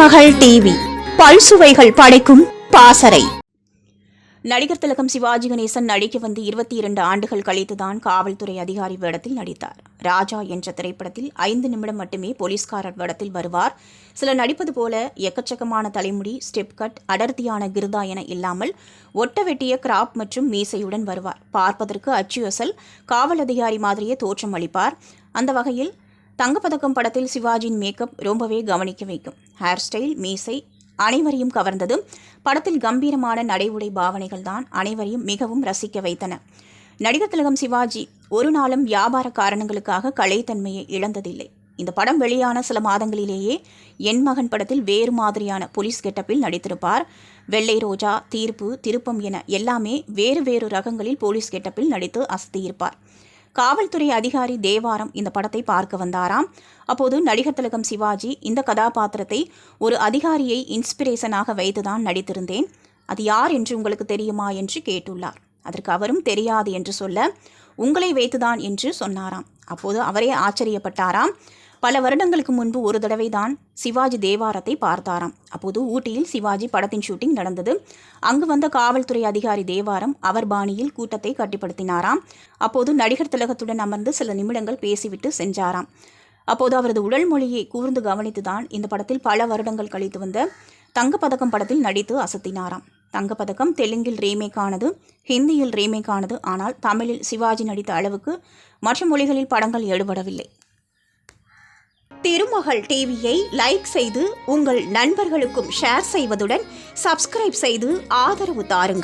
திருமகள் TV பல்சுவைகள் படைக்கும் பாசறை. நடிகர் திலகம் சிவாஜி கணேசன் நடிக்க வந்து 22 ஆண்டுகள் கழித்துதான் காவல்துறை அதிகாரி வேடத்தில் நடித்தார். ராஜா என்ற திரைப்படத்தில் 5 நிமிடம் மட்டுமே போலீஸ்காரர் வேடத்தில் வருவார். சிலர் நடிப்பது போல எக்கச்சக்கமான தலைமுடி, ஸ்டெப் கட், அடர்த்தியான கிருதா என இல்லாமல் ஒட்ட வெட்டிய கிராப் மற்றும் மீசையுடன் வருவார். பார்ப்பதற்கு அச்சுயசல் காவல் அதிகாரி மாதிரியே தோற்றம் அளிப்பார். அந்த வகையில் தங்கப்பதக்கம் படத்தில் சிவாஜியின் மேக்கப் ரொம்பவே கவனிக்க வைக்கும். ஹேர் ஸ்டைல், மீசை அனைவரையும் கவர்ந்தது. படத்தில் கம்பீரமான நடை உடை பாவனைகள் தான் அனைவரையும் மிகவும் ரசிக்க வைத்தன. நடிகர் திலகம் சிவாஜி ஒரு நாளும் வியாபார காரணங்களுக்காக கலைத்தன்மையை இழந்ததில்லை. இந்த படம் வெளியான சில மாதங்களிலேயே என் மகன் படத்தில் வேறு மாதிரியான போலீஸ் கெட்டப்பில் நடித்திருப்பார். வெள்ளை ரோஜா, தீர்ப்பு, திருப்பம் என எல்லாமே வேறு வேறு ரகங்களில் போலீஸ் கெட்டப்பில் நடித்து அசத்தியிருப்பார். காவல்துறை அதிகாரி தேவாரம் இந்த படத்தை பார்க்க வந்தாராம். அப்போது நடிகர் திலகம் சிவாஜி இந்த கதாபாத்திரத்தை ஒரு அதிகாரியை இன்ஸ்பிரேஷனாக வைத்துதான் நடித்திருந்தேன், அது யார் என்று உங்களுக்கு தெரியுமா என்று கேட்டுள்ளார். அதற்கு அவரும் தெரியாது என்று சொல்ல, உங்களை வைத்துதான் என்று சொன்னாராம். அப்போது அவரே ஆச்சரியப்பட்டாராம். பல வருடங்களுக்கு முன்பு ஒரு தடவை தான் சிவாஜி தேவாரத்தை பார்த்தாராம். அப்போது ஊட்டியில் சிவாஜி படத்தின் ஷூட்டிங் நடந்தது. அங்கு வந்த காவல்துறை அதிகாரி தேவாரம் அவர் பாணியில் கூட்டத்தை கட்டுப்படுத்தினாராம். அப்போது நடிகர் திலகத்துடன் அமர்ந்து சில நிமிடங்கள் பேசிவிட்டு சென்றாராம். அப்போது அவரது உடல் மொழியை கூர்ந்து கவனித்துதான் இந்த படத்தில் பல வருடங்கள் கழித்து வந்த தங்கப்பதக்கம் படத்தில் நடித்து அசத்தினாராம். தங்கப்பதக்கம் தெலுங்கில் ரீமேக் ஆனது, ஹிந்தியில் ரீமேக் ஆனது. ஆனால் தமிழில் சிவாஜி நடித்த அளவுக்கு மற்ற மொழிகளில் படங்கள் எடுபடவில்லை. திருமகள் டிவியை லைக் செய்து உங்கள் நண்பர்களுக்கும் ஷேர் செய்வதுடன் சப்ஸ்கிரைப் செய்து ஆதரவு தாருங்கள்.